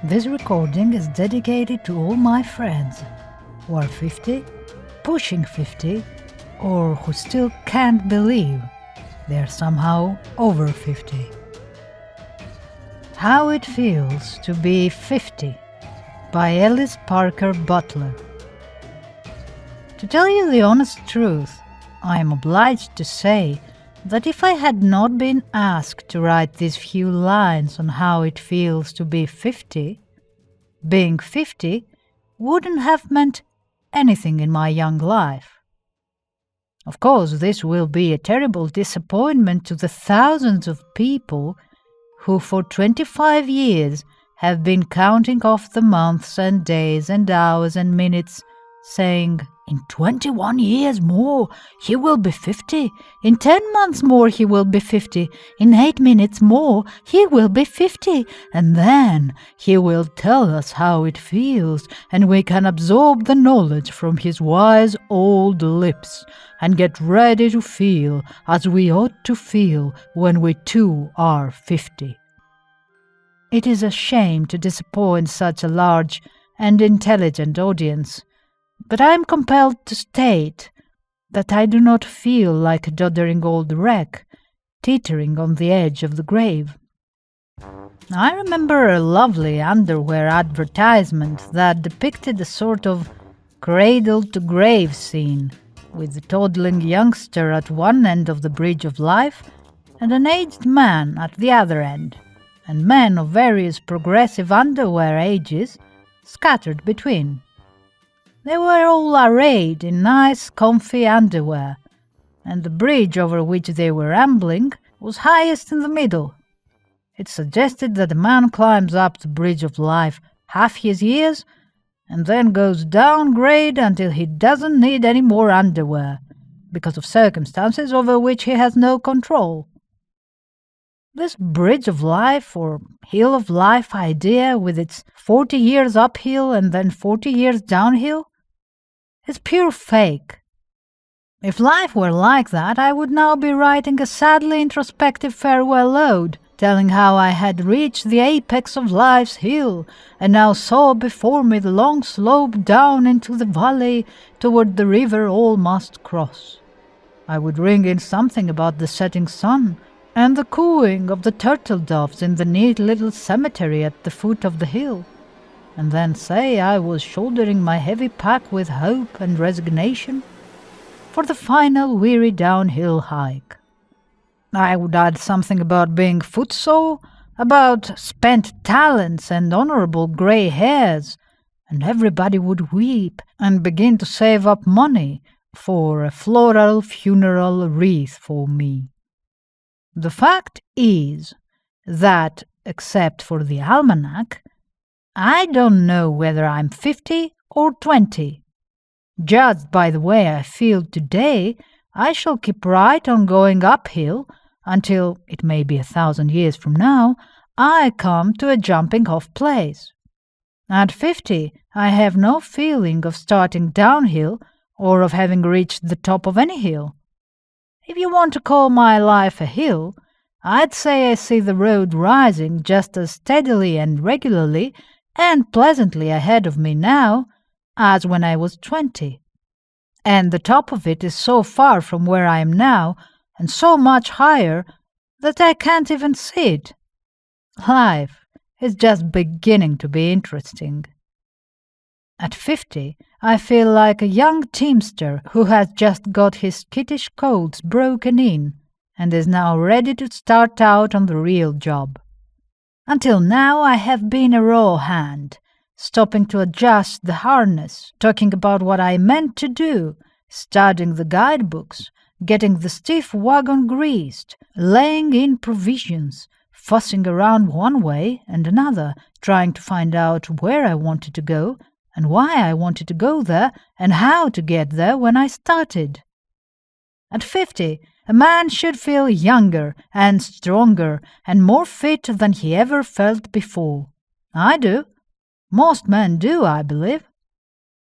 This recording is dedicated to all my friends who are 50, pushing 50, or who still can't believe they're somehow over 50. How It Feels to Be 50 by Ellis Parker Butler. To tell you the honest truth, I am obliged to say that if I had not been asked to write these few lines on how it feels to be 50, being 50 wouldn't have meant anything in my young life. Of course, this will be a terrible disappointment to the thousands of people who for 25 years have been counting off the months and days and hours and minutes, saying, "In 21 years more he will be 50, in 10 months more he will be 50, in 8 minutes more he will be 50, and then he will tell us how it feels, and we can absorb the knowledge from his wise old lips, and get ready to feel as we ought to feel when we too are 50. It is a shame to disappoint such a large and intelligent audience, but I am compelled to state that I do not feel like a doddering old wreck, teetering on the edge of the grave. I remember a lovely underwear advertisement that depicted a sort of cradle-to-grave scene, with the toddling youngster at one end of the bridge of life and an aged man at the other end, and men of various progressive underwear ages scattered between. They were all arrayed in nice, comfy underwear, and the bridge over which they were ambling was highest in the middle. It suggested that a man climbs up the bridge of life half his years and then goes down grade until he doesn't need any more underwear, because of circumstances over which he has no control. This bridge of life or hill of life idea, with its 40 years uphill and then 40 years downhill, is pure fake. If life were like that, I would now be writing a sadly introspective farewell ode, telling how I had reached the apex of life's hill, and now saw before me the long slope down into the valley toward the river all must cross. I would ring in something about the setting sun, and the cooing of the turtle doves in the neat little cemetery at the foot of the hill, and then say I was shouldering my heavy pack with hope and resignation for the final weary downhill hike. I would add something about being footsore, about spent talents and honorable grey hairs, and everybody would weep and begin to save up money for a floral funeral wreath for me. The fact is that, except for the almanac, I don't know whether I'm 50 or 20. Judged by the way I feel today, I shall keep right on going uphill until, it may be 1,000 years from now, I come to a jumping-off place. At 50, I have no feeling of starting downhill or of having reached the top of any hill. If you want to call my life a hill, I'd say I see the road rising just as steadily and regularly and pleasantly ahead of me now as when I was 20. And the top of it is so far from where I am now and so much higher that I can't even see it. Life is just beginning to be interesting. At 50, I feel like a young teamster who has just got his skittish colts broken in and is now ready to start out on the real job. Until now I have been a raw hand, stopping to adjust the harness, talking about what I meant to do, studying the guidebooks, getting the stiff wagon greased, laying in provisions, fussing around one way and another, trying to find out where I wanted to go and why I wanted to go there and how to get there when I started. At 50, a man should feel younger and stronger and more fit than he ever felt before. I do. Most men do, I believe.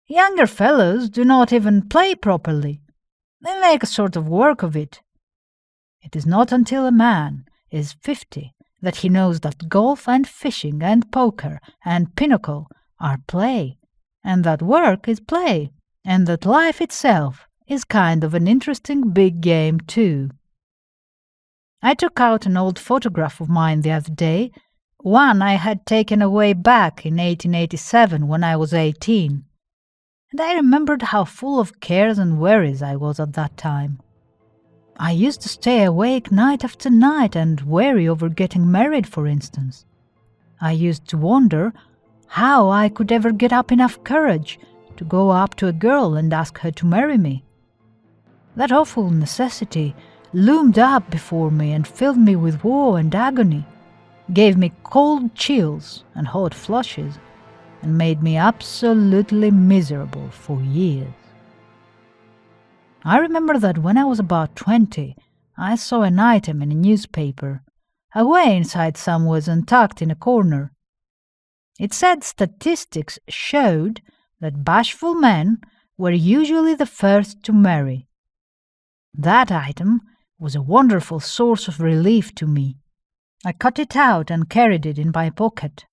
Younger fellows do not even play properly. They make a sort of work of it. It is not until a man is 50 that he knows that golf and fishing and poker and pinochle are play, and that work is play, and that life itself is kind of an interesting big game too. I took out an old photograph of mine the other day, one I had taken away back in 1887 when I was 18, and I remembered how full of cares and worries I was at that time. I used to stay awake night after night and worry over getting married, for instance. I used to wonder how I could ever get up enough courage to go up to a girl and ask her to marry me. That awful necessity loomed up before me and filled me with woe and agony, gave me cold chills and hot flushes, and made me absolutely miserable for years. I remember that when I was about 20, I saw an item in a newspaper, away inside somewhere and tucked in a corner. It said statistics showed that bashful men were usually the first to marry. That item was a wonderful source of relief to me. I cut it out and carried it in my pocket,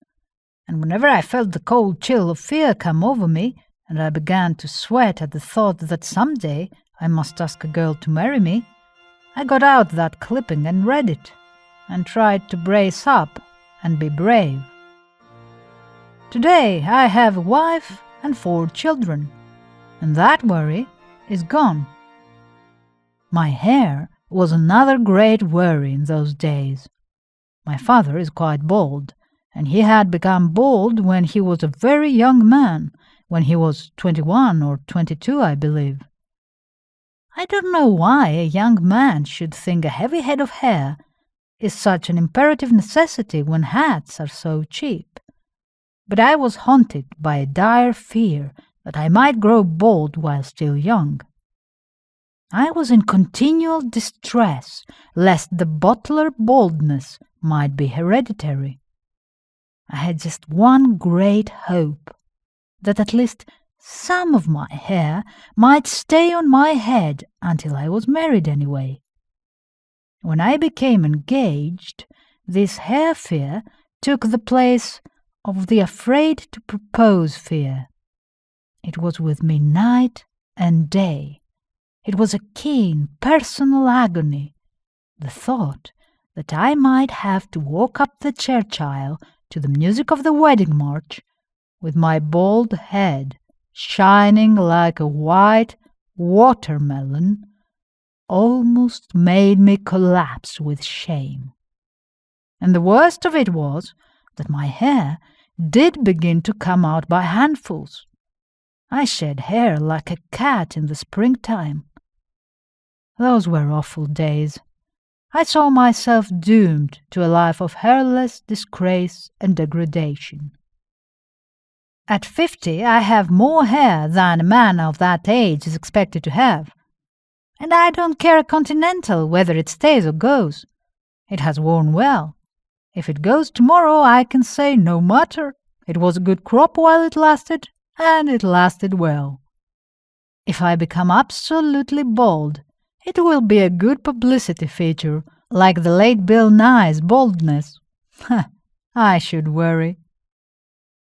and whenever I felt the cold chill of fear come over me, and I began to sweat at the thought that someday I must ask a girl to marry me, I got out that clipping and read it, and tried to brace up and be brave. Today I have a wife and 4 children, and that worry is gone. My hair was another great worry in those days. My father is quite bald, and he had become bald when he was a very young man, when he was 21 or 22, I believe. I don't know why a young man should think a heavy head of hair is such an imperative necessity when hats are so cheap. But I was haunted by a dire fear that I might grow bald while still young. I was in continual distress lest the Butler baldness might be hereditary. I had just one great hope, that at least some of my hair might stay on my head until I was married anyway. When I became engaged, this hair fear took the place of the afraid to propose fear. It was with me night and day. It was a keen, personal agony, the thought that I might have to walk up the church aisle to the music of the wedding march with my bald head shining like a white watermelon almost made me collapse with shame. And the worst of it was that my hair did begin to come out by handfuls. I shed hair like a cat in the springtime. Those were awful days. I saw myself doomed to a life of hairless disgrace and degradation. At 50, I have more hair than a man of that age is expected to have. And I don't care a continental whether it stays or goes. It has worn well. If it goes tomorrow, I can say no matter. It was a good crop while it lasted, and it lasted well. If I become absolutely bald, it will be a good publicity feature, like the late Bill Nye's baldness. I should worry.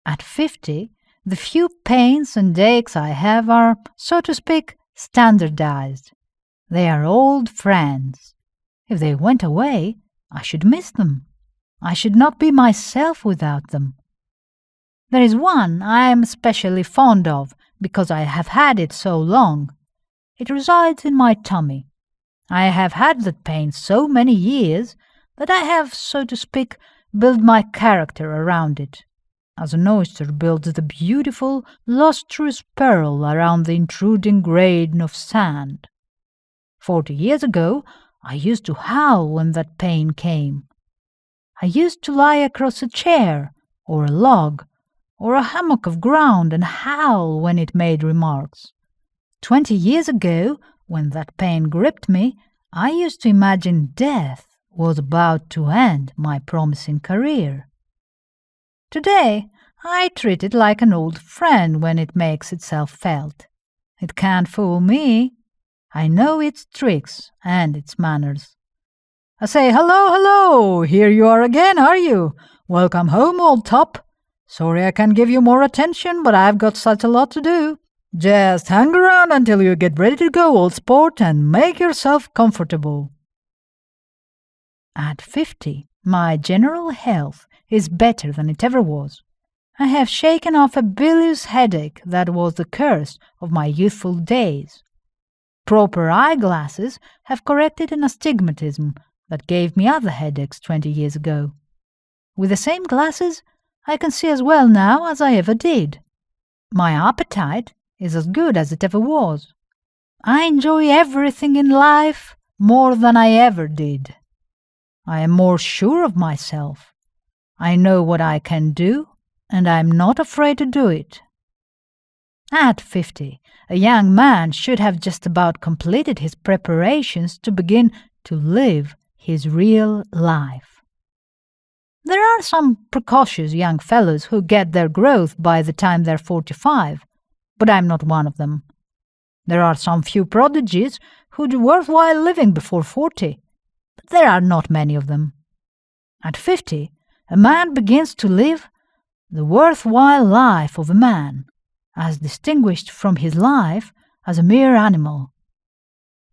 At 50, the few pains and aches I have are, so to speak, standardized. They are old friends. If they went away, I should miss them. I should not be myself without them. There is one I am especially fond of because I have had it so long. It resides in my tummy. I have had that pain so many years that I have, so to speak, built my character around it, as an oyster builds the beautiful, lustrous pearl around the intruding grain of sand. 40 years ago, I used to howl when that pain came. I used to lie across a chair, or a log, or a hummock of ground and howl when it made remarks. 20 years ago, when that pain gripped me, I used to imagine death was about to end my promising career. Today, I treat it like an old friend when it makes itself felt. It can't fool me. I know its tricks and its manners. I say, hello, hello, here you are again, are you? Welcome home, old top. Sorry I can't give you more attention, but I've got such a lot to do. Just hang around until you get ready to go, old sport, and make yourself comfortable. At 50, my general health is better than it ever was. I have shaken off a bilious headache that was the curse of my youthful days. Proper eyeglasses have corrected an astigmatism that gave me other headaches 20 years ago. With the same glasses, I can see as well now as I ever did. My appetite is as good as it ever was. I enjoy everything in life more than I ever did. I am more sure of myself. I know what I can do, and I am not afraid to do it. At 50, a young man should have just about completed his preparations to begin to live his real life. There are some precocious young fellows who get their growth by the time they're 45, but I'm not one of them. There are some few prodigies who do worthwhile living before 40, but there are not many of them. At 50, a man begins to live the worthwhile life of a man, as distinguished from his life as a mere animal.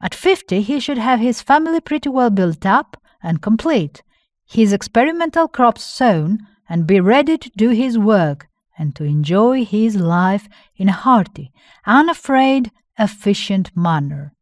At 50, he should have his family pretty well built up and complete, his experimental crops sown, and be ready to do his work and to enjoy his life in a hearty, unafraid, efficient manner.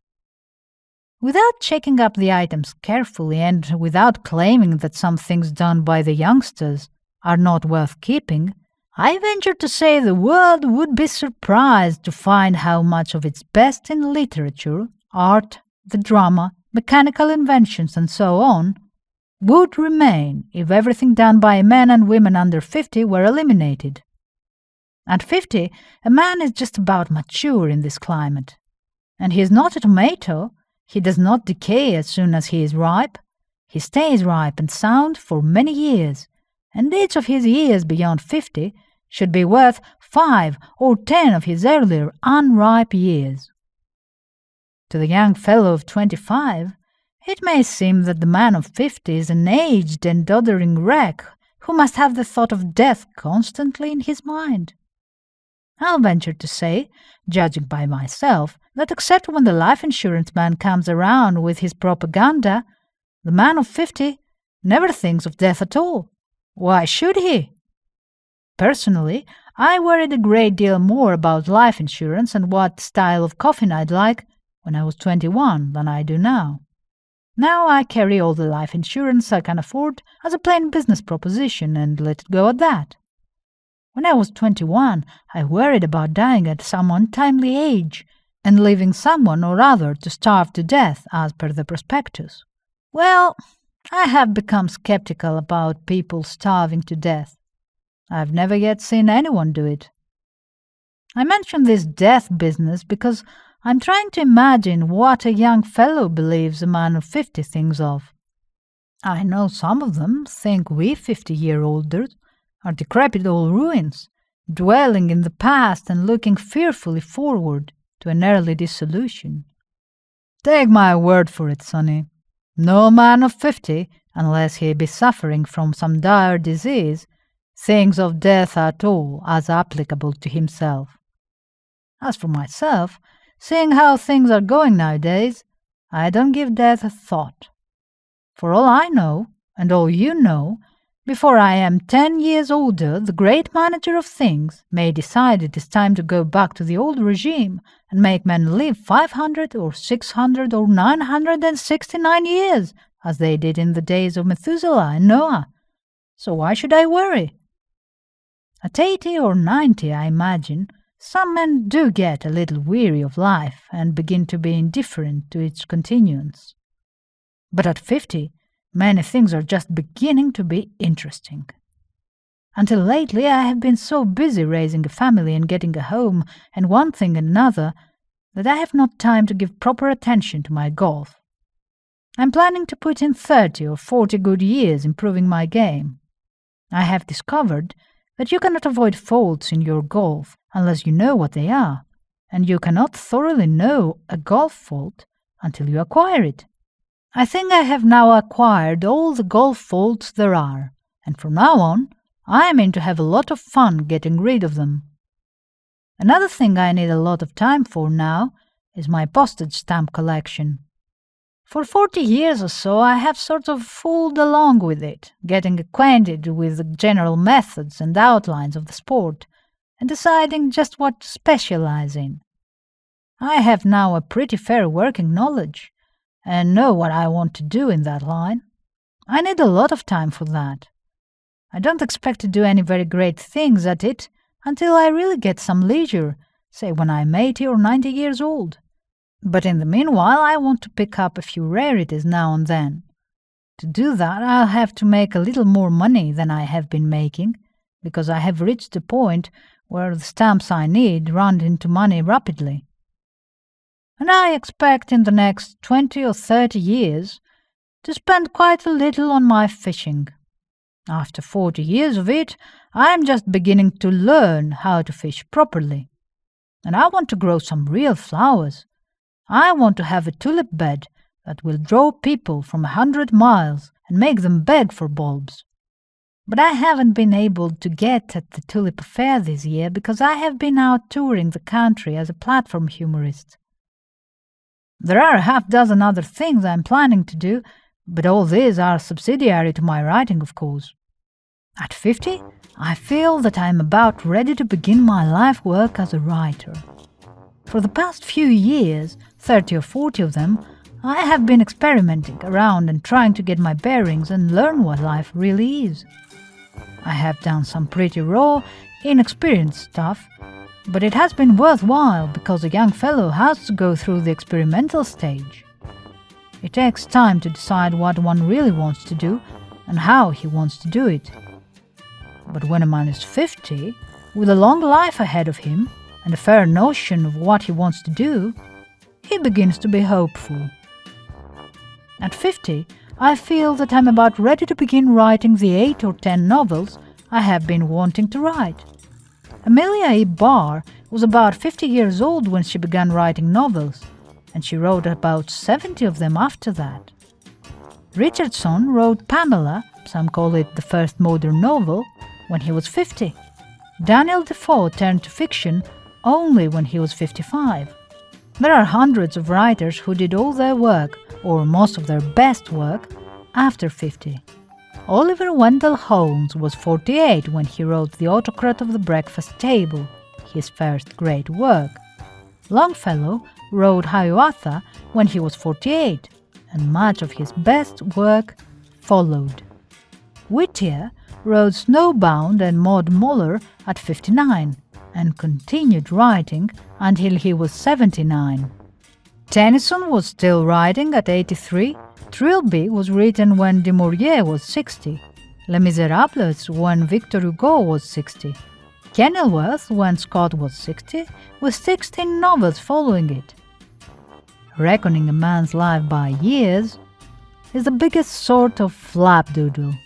Without checking up the items carefully and without claiming that some things done by the youngsters are not worth keeping, I venture to say the world would be surprised to find how much of its best in literature, art, the drama, mechanical inventions, and so on, would remain if everything done by men and women under 50 were eliminated. At 50, a man is just about mature in this climate, and he is not a tomato. He does not decay as soon as he is ripe. He stays ripe and sound for many years, and each of his years beyond 50 should be worth 5 or 10 of his earlier unripe years. To the young fellow of 25, it may seem that the man of 50 is an aged and doddering wreck who must have the thought of death constantly in his mind. I'll venture to say, judging by myself, that except when the life insurance man comes around with his propaganda, the man of 50 never thinks of death at all. Why should he? Personally, I worried a great deal more about life insurance and what style of coffin I'd like when I was 21 than I do now. Now I carry all the life insurance I can afford as a plain business proposition and let it go at that. When I was 21, I worried about dying at some untimely age and leaving someone or other to starve to death as per the prospectus. Well, I have become skeptical about people starving to death. I've never yet seen anyone do it. I mention this death business because I'm trying to imagine what a young fellow believes a man of 50 thinks of. I know some of them think we 50-year-olders are decrepit old ruins, dwelling in the past and looking fearfully forward to an early dissolution. Take my word for it, sonny. No man of 50, unless he be suffering from some dire disease, thinks of death at all as applicable to himself. As for myself, seeing how things are going nowadays, I don't give death a thought. For all I know, and all you know, before I am 10 years older, the great manager of things may decide it is time to go back to the old regime and make men live 500 or 600 or 969 years, as they did in the days of Methuselah and Noah. So why should I worry? At 80 or 90, I imagine, some men do get a little weary of life and begin to be indifferent to its continuance. But at 50, many things are just beginning to be interesting. Until lately, I have been so busy raising a family and getting a home and one thing and another that I have not time to give proper attention to my golf. I'm planning to put in 30 or 40 good years improving my game. I have discovered that you cannot avoid faults in your golf unless you know what they are, and you cannot thoroughly know a golf fault until you acquire it. I think I have now acquired all the golf faults there are, and from now on I mean to have a lot of fun getting rid of them. Another thing I need a lot of time for now is my postage stamp collection. For 40 years or so I have sort of fooled along with it, getting acquainted with the general methods and outlines of the sport, and deciding just what to specialize in. I have now a pretty fair working knowledge, and know what I want to do in that line. I need a lot of time for that. I don't expect to do any very great things at it until I really get some leisure, say when I'm 80 or 90 years old. But in the meanwhile I want to pick up a few rarities now and then. To do that I'll have to make a little more money than I have been making, because I have reached a point where the stamps I need run into money rapidly. And I expect in the next 20 or 30 years to spend quite a little on my fishing. After 40 years of it, I am just beginning to learn how to fish properly. And I want to grow some real flowers. I want to have a tulip bed that will draw people from 100 miles and make them beg for bulbs. But I haven't been able to get at the tulip fair this year because I have been out touring the country as a platform humorist. There are a half-dozen other things I'm planning to do, but all these are subsidiary to my writing, of course. At 50, I feel that I am about ready to begin my life work as a writer. For the past few years, 30 or 40 of them, I have been experimenting around and trying to get my bearings and learn what life really is. I have done some pretty raw, inexperienced stuff, but it has been worthwhile because a young fellow has to go through the experimental stage. It takes time to decide what one really wants to do and how he wants to do it. But when a man is 50, with a long life ahead of him and a fair notion of what he wants to do, he begins to be hopeful. At 50, I feel that I'm about ready to begin writing the 8 or 10 novels I have been wanting to write. Amelia E. Barr was about 50 years old when she began writing novels, and she wrote about 70 of them after that. Richardson wrote Pamela, some call it the first modern novel, when he was 50. Daniel Defoe turned to fiction only when he was 55. There are hundreds of writers who did all their work, or most of their best work, after 50. Oliver Wendell Holmes was 48 when he wrote The Autocrat of the Breakfast Table, his first great work. Longfellow wrote Hiawatha when he was 48, and much of his best work followed. Whittier wrote Snowbound and Maud Muller at 59, and continued writing until he was 79. Tennyson was still writing at 83, Trilby was written when Du Maurier was 60, Les Miserables when Victor Hugo was 60, Kenilworth when Scott was 60, with 16 novels following it. Reckoning a man's life by years is the biggest sort of flapdoodle.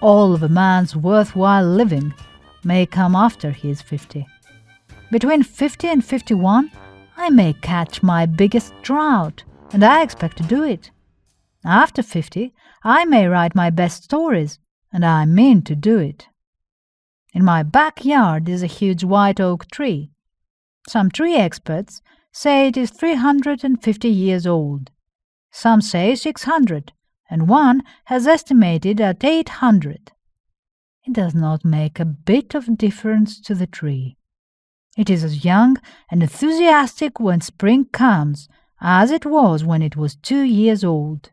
All of a man's worthwhile living may come after he is 50. Between 50 and 51, I may catch my biggest drought, and I expect to do it. After 50, I may write my best stories, and I mean to do it. In my backyard is a huge white oak tree. Some tree experts say it is 350 years old. Some say 600, and one has estimated at 800. It does not make a bit of difference to the tree. It is as young and enthusiastic when spring comes as it was when it was 2 years old.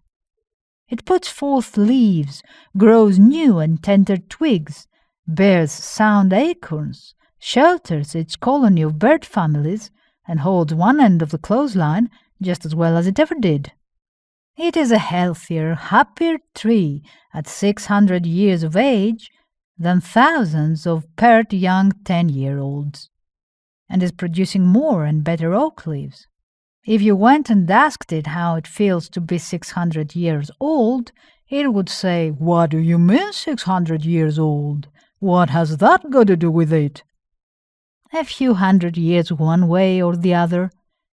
It puts forth leaves, grows new and tender twigs, bears sound acorns, shelters its colony of bird families, and holds one end of the clothesline just as well as it ever did. It is a healthier, happier tree at 600 years of age than thousands of pert young 10-year-olds, and is producing more and better oak leaves. If you went and asked it how it feels to be 600 years old, it would say, "What do you mean 600 years old? What has that got to do with it?" A few hundred years one way or the other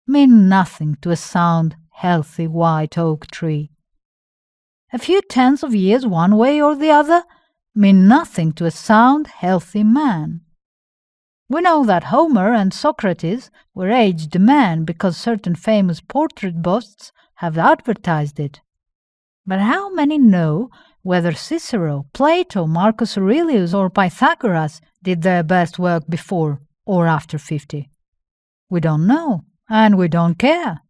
mean nothing to a sound, healthy white oak tree. A few tens of years one way or the other mean nothing to a sound, healthy man. We know that Homer and Socrates were aged men because certain famous portrait busts have advertised it. But how many know whether Cicero, Plato, Marcus Aurelius, or Pythagoras did their best work before or after 50? We don't know, and we don't care.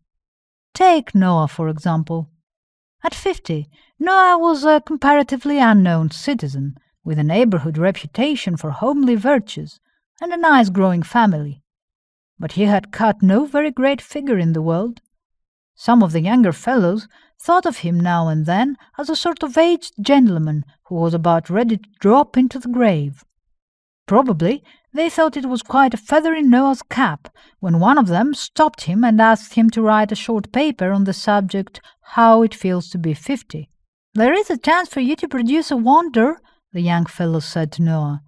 Take Noah, for example. At 50, Noah was a comparatively unknown citizen with a neighborhood reputation for homely virtues and a nice growing family. But he had cut no very great figure in the world. Some of the younger fellows thought of him now and then as a sort of aged gentleman who was about ready to drop into the grave. Probably they thought it was quite a feather in Noah's cap when one of them stopped him and asked him to write a short paper on the subject, How It Feels to be 50. "There is a chance for you to produce a wonder," the young fellow said to Noah.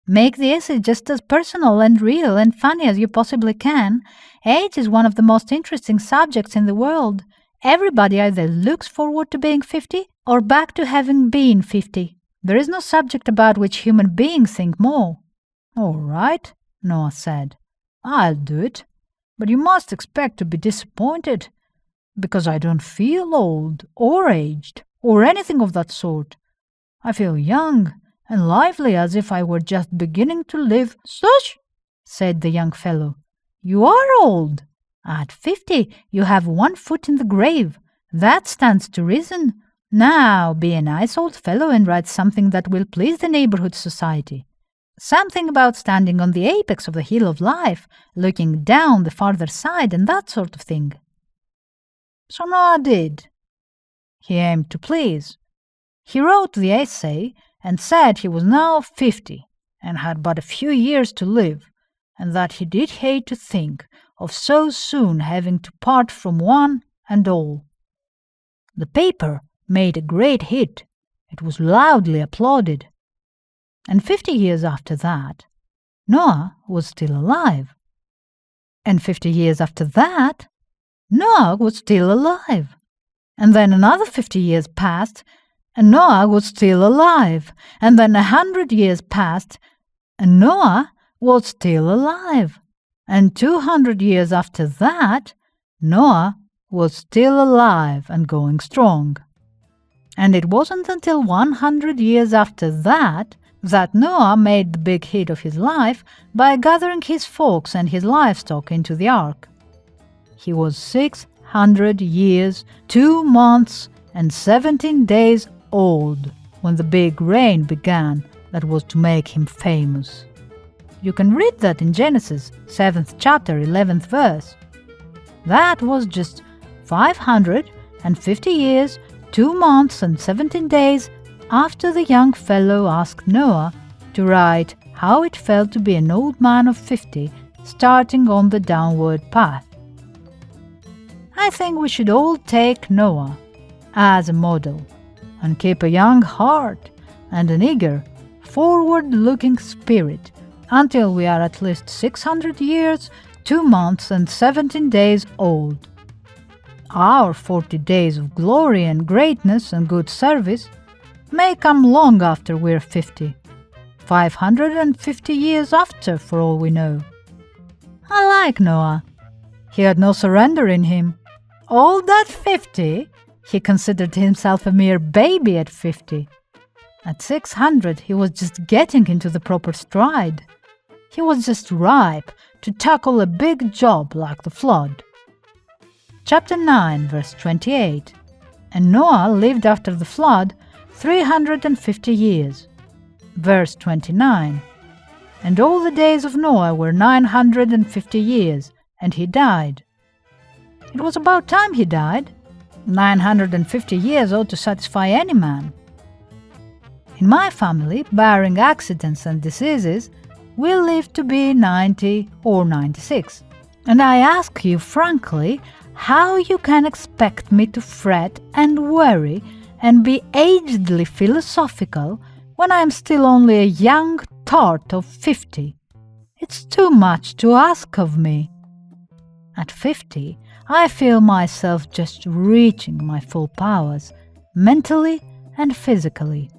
"Make the essay just as personal and real and funny as you possibly can. Age is one of the most interesting subjects in the world. Everybody either looks forward to being 50 or back to having been 50. There is no subject about which human beings think more." "All right," Noah said. "I'll do it. But you must expect to be disappointed, because I don't feel old or aged or anything of that sort. I feel young and lively as if I were just beginning to live." "Such," said the young fellow. "You are old. At 50 you have one foot in the grave. That stands to reason. Now be a nice old fellow and write something that will please the neighborhood society. Something about standing on the apex of the hill of life, looking down the farther side and that sort of thing." So Noah did. He aimed to please. He wrote the essay and said he was now 50 and had but a few years to live, and that he did hate to think of so soon having to part from one and all. The paper made a great hit. It was loudly applauded. And 50 years after that, Noah was still alive. And 50 years after that, Noah was still alive. And then another 50 years passed, and Noah was still alive. And then 100 years passed, and Noah was still alive. And 200 years after that, Noah was still alive and going strong. And it wasn't until 100 years after that Noah made the big hit of his life by gathering his folks and his livestock into the ark. He was 600 years, 2 months, and 17 days old when the big rain began that was to make him famous. You can read that in Genesis 7th chapter, 11th verse. That was just 550 years, 2 months, and 17 days after the young fellow asked Noah to write how it felt to be an old man of 50 starting on the downward path. I think we should all take Noah as a model and keep a young heart and an eager, forward-looking spirit until we are at least 600 years, 2 months, and 17 days old. Our 40 days of glory and greatness and good service may come long after we're 50, 550 years after, for all we know. I like Noah. He had no surrender in him. Old at 50, he considered himself a mere baby at 50. At 600, he was just getting into the proper stride. He was just ripe to tackle a big job like the flood. Chapter 9, verse 28. And Noah lived after the flood 350 years. Verse 29. And all the days of Noah were 950 years, and he died. It was about time he died. 950 years ought to satisfy any man. In my family, barring accidents and diseases, we live to be 90 or 96. And I ask you frankly how you can expect me to fret and worry and be agedly philosophical when I am still only a young tart of 50. It's too much to ask of me. At 50, I feel myself just reaching my full powers, mentally and physically,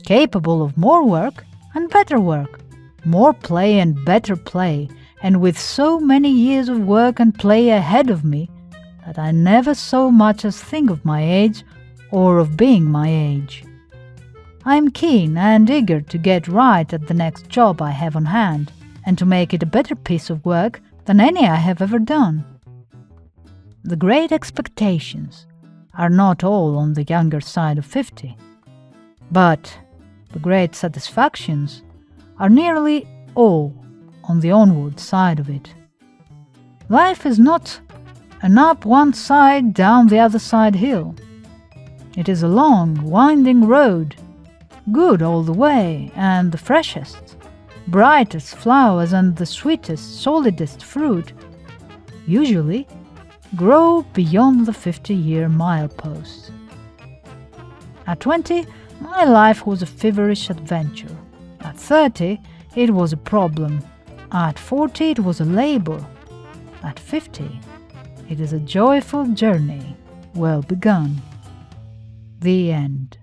capable of more work and better work, more play and better play, and with so many years of work and play ahead of me that I never so much as think of my age or of being my age. I am keen and eager to get right at the next job I have on hand, and to make it a better piece of work than any I have ever done. The great expectations are not all on the younger side of 50, but the great satisfactions are nearly all on the onward side of it. Life is not an up one side, down the other side hill. It is a long, winding road, good all the way, and the freshest, brightest flowers and the sweetest, solidest fruit usually grow beyond the 50-year milepost. At 20, my life was a feverish adventure. At 30, it was a problem. At 40, it was a labor. At 50, it is a joyful journey, well begun. The end.